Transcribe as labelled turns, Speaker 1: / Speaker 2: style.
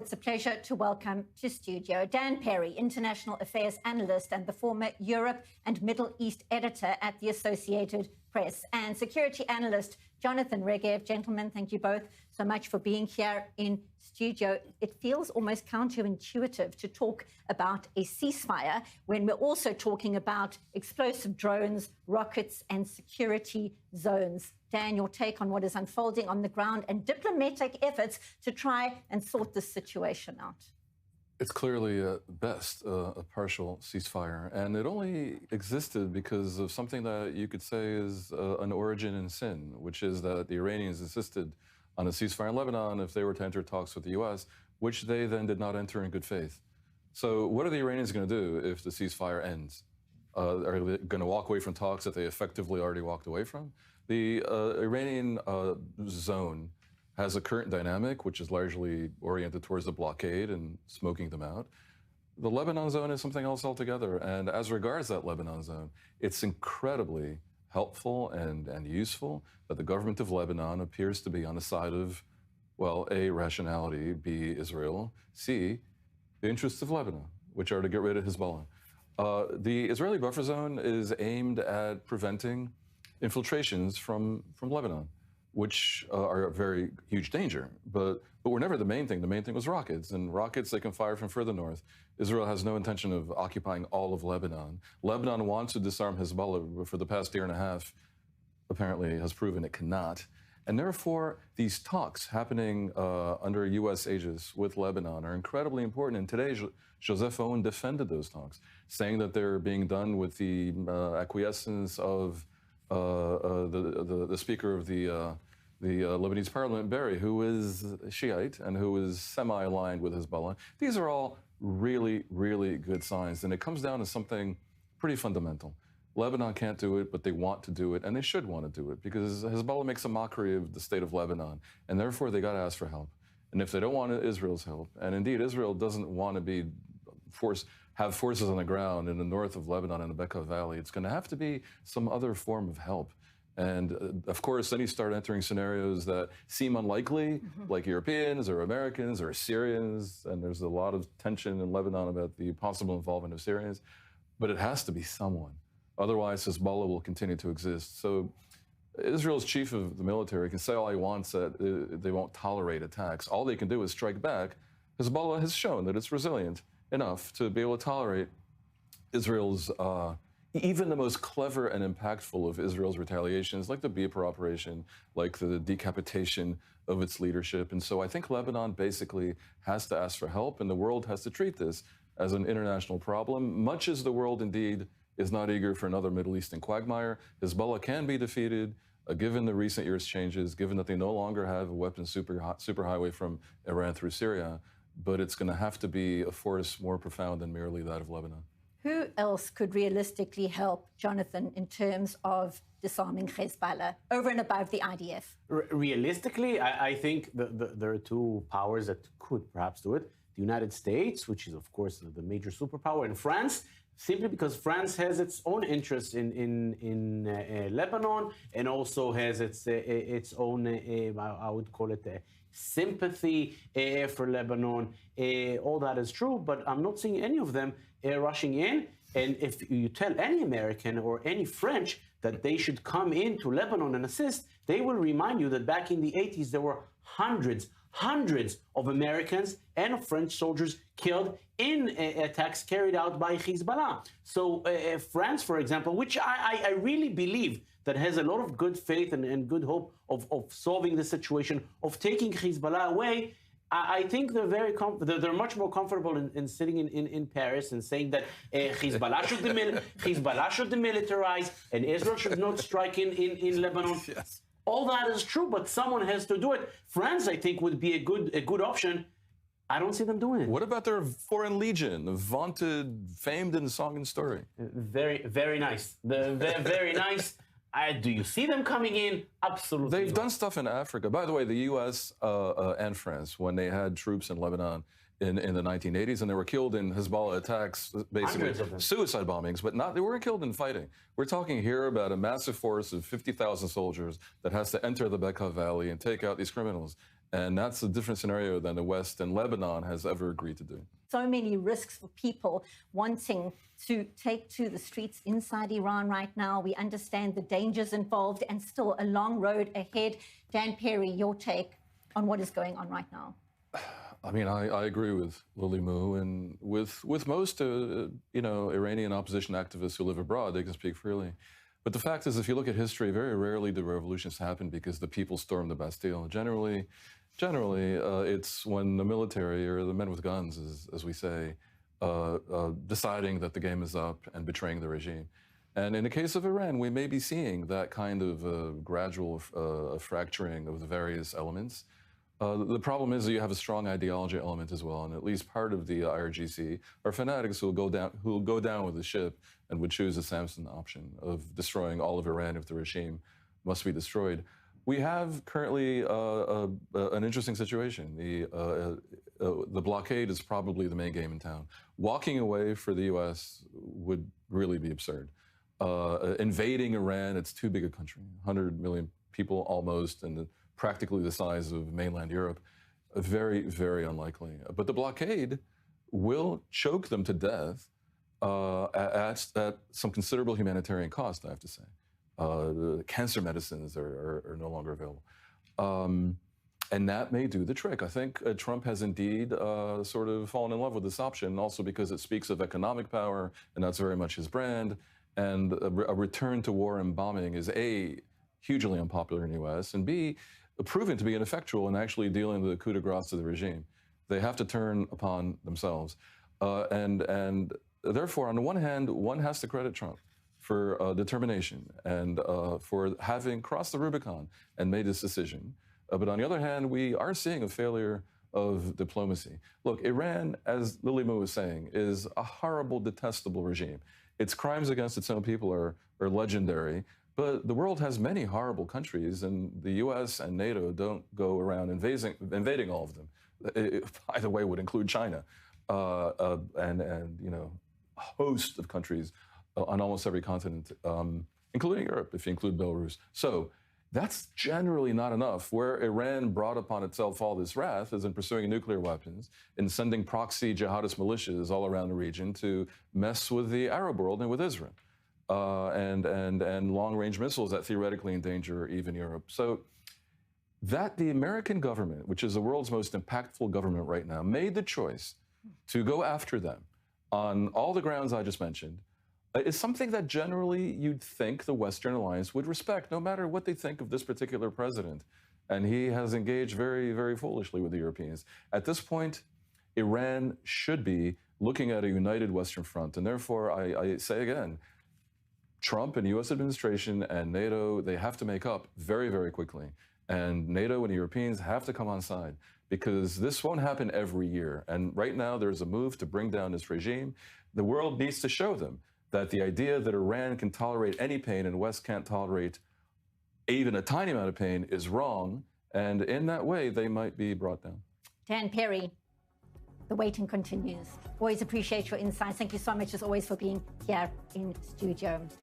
Speaker 1: It's a pleasure to welcome to studio Dan Perry, International Affairs Analyst and the former Europe and Middle East Editor at the Associated Press, and Security Analyst Jonathan Regev. Gentlemen, thank you both so much for being here in studio. It feels almost counterintuitive to talk about a ceasefire when we're also talking about explosive drones, rockets, and security zones. Dan, your take on what is unfolding on the ground and diplomatic efforts to try and sort this situation out.
Speaker 2: It's clearly, at best, a partial ceasefire, and it only existed because of something that you could say is an origin in sin, which is that the Iranians insisted on a ceasefire in Lebanon if they were to enter talks with the U.S., which they then did not enter in good faith. So what are the Iranians going to do if the ceasefire ends? Are they going to walk away from talks that they effectively already walked away from? The Iranian zone has a current dynamic, which is largely oriented towards the blockade and smoking them out. The Lebanon zone is something else altogether. And as regards that Lebanon zone, it's incredibly helpful and useful that the government of Lebanon appears to be on the side of, well, A, rationality, B, Israel, C, the interests of Lebanon, which are to get rid of Hezbollah. The Israeli buffer zone is aimed at preventing infiltrations from Lebanon, which are a very huge danger. But were never the main thing. The main thing was rockets, and rockets they can fire from further north. Israel has no intention of occupying all of Lebanon. Lebanon wants to disarm Hezbollah, but for the past year and a half, apparently has proven it cannot. And therefore, these talks happening under U.S. aegis with Lebanon are incredibly important. And today, Joseph Owen defended those talks, saying that they're being done with the acquiescence of the Speaker of the Lebanese Parliament, Berry, who is Shiite and who is semi-aligned with Hezbollah. These are all really, really good signs. And it comes down to something pretty fundamental. Lebanon can't do it, but they want to do it, and they should want to do it, because Hezbollah makes a mockery of the state of Lebanon, and therefore they got to ask for help. And if they don't want Israel's help, and indeed Israel doesn't want to have forces on the ground in the north of Lebanon in the Bekaa Valley, it's going to have to be some other form of help. And of course, then you start entering scenarios that seem unlikely, like Europeans or Americans or Syrians, and there's a lot of tension in Lebanon about the possible involvement of Syrians, but it has to be someone. Otherwise, Hezbollah will continue to exist. So Israel's chief of the military can say all he wants that they won't tolerate attacks. All they can do is strike back. Hezbollah has shown that it's resilient enough to be able to tolerate Israel's, even the most clever and impactful of Israel's retaliations, like the Beeper operation, like the decapitation of its leadership. And so I think Lebanon basically has to ask for help, and the world has to treat this as an international problem, much as the world indeed is not eager for another Middle Eastern quagmire. Hezbollah can be defeated, given the recent years' changes, given that they no longer have a weapons superhighway from Iran through Syria, but it's going to have to be a force more profound than merely that of Lebanon.
Speaker 1: Who else could realistically help, Jonathan, in terms of disarming Hezbollah over and above the IDF?
Speaker 3: Realistically, I think there are two powers that could perhaps do it. The United States, which is, of course, the major superpower, and France, simply because France has its own interests in Lebanon, and also has its own, I would call it, sympathy for Lebanon. All that is true, but I'm not seeing any of them rushing in. And if you tell any American or any French that they should come into Lebanon and assist, they will remind you that back in the 80s, there were hundreds of Americans and of French soldiers killed in attacks carried out by Hezbollah. So France, for example, which I really believe that has a lot of good faith and good hope of solving the situation, of taking Hezbollah away, I think they're much more comfortable in sitting in Paris and saying that Hezbollah should demilitarize and Israel should not strike in Lebanon.
Speaker 2: Yes.
Speaker 3: All that is true, but someone has to do it. France, I think, would be a good option. I don't see them doing it.
Speaker 2: What about their foreign legion, vaunted, famed in song and story?
Speaker 3: Very, very nice. Very nice. Do you see them coming in? Absolutely.
Speaker 2: They've done stuff in Africa. By the way, the U.S. And France, when they had troops in Lebanon in the 1980s, and they were killed in Hezbollah attacks, basically suicide bombings, but they weren't killed in fighting. We're talking here about a massive force of 50,000 soldiers that has to enter the Bekaa Valley and take out these criminals. And that's a different scenario than the West and Lebanon has ever agreed to do.
Speaker 1: So many risks for people wanting to take to the streets inside Iran right now. We understand the dangers involved and still a long road ahead. Dan Perry, your take on what is going on right now?
Speaker 2: I mean, I agree with Lily Mu, and with most, Iranian opposition activists who live abroad, they can speak freely. But the fact is, if you look at history, very rarely do revolutions happen because the people storm the Bastille. Generally, it's when the military or the men with guns, as we say, deciding that the game is up and betraying the regime. And in the case of Iran, we may be seeing that kind of gradual fracturing of the various elements. The problem is that you have a strong ideology element as well, and at least part of the IRGC are fanatics who will go down with the ship and would choose the Samson option of destroying all of Iran if the regime must be destroyed. We have currently an interesting situation. The blockade is probably the main game in town. Walking away for the U.S. would really be absurd. Invading Iran, it's too big a country, 100 million people almost, and practically the size of mainland Europe, very, very unlikely. But the blockade will choke them to death at some considerable humanitarian cost, I have to say. Cancer medicines are no longer available. And that may do the trick. I think Trump has indeed sort of fallen in love with this option, also because it speaks of economic power, and that's very much his brand. And a return to war and bombing is A, hugely unpopular in the U.S., and B, proven to be ineffectual in actually dealing with the coup de grace to the regime. They have to turn upon themselves. And therefore, on the one hand, one has to credit Trump for determination and for having crossed the Rubicon and made this decision. But on the other hand, we are seeing a failure of diplomacy. Look, Iran, as Lily Mu was saying, is a horrible, detestable regime. Its crimes against its own people are legendary. But the world has many horrible countries, and the U.S. and NATO don't go around invading all of them. It, by the way, would include China and a host of countries on almost every continent, including Europe, if you include Belarus. So that's generally not enough. Where Iran brought upon itself all this wrath is in pursuing nuclear weapons, in sending proxy jihadist militias all around the region to mess with the Arab world and with Israel. And long-range missiles that theoretically endanger even Europe. So that the American government, which is the world's most impactful government right now, made the choice to go after them on all the grounds I just mentioned, is something that generally you'd think the Western alliance would respect, no matter what they think of this particular president. And he has engaged very, very foolishly with the Europeans. At this point, Iran should be looking at a united Western front. And therefore, I say again, Trump and U.S. administration and NATO, they have to make up very, very quickly. And NATO and the Europeans have to come on side because this won't happen every year. And right now, there's a move to bring down this regime. The world needs to show them that the idea that Iran can tolerate any pain and the West can't tolerate even a tiny amount of pain is wrong. And in that way, they might be brought down.
Speaker 1: Dan Perry, the waiting continues. Always appreciate your insights. Thank you so much, as always, for being here in studio.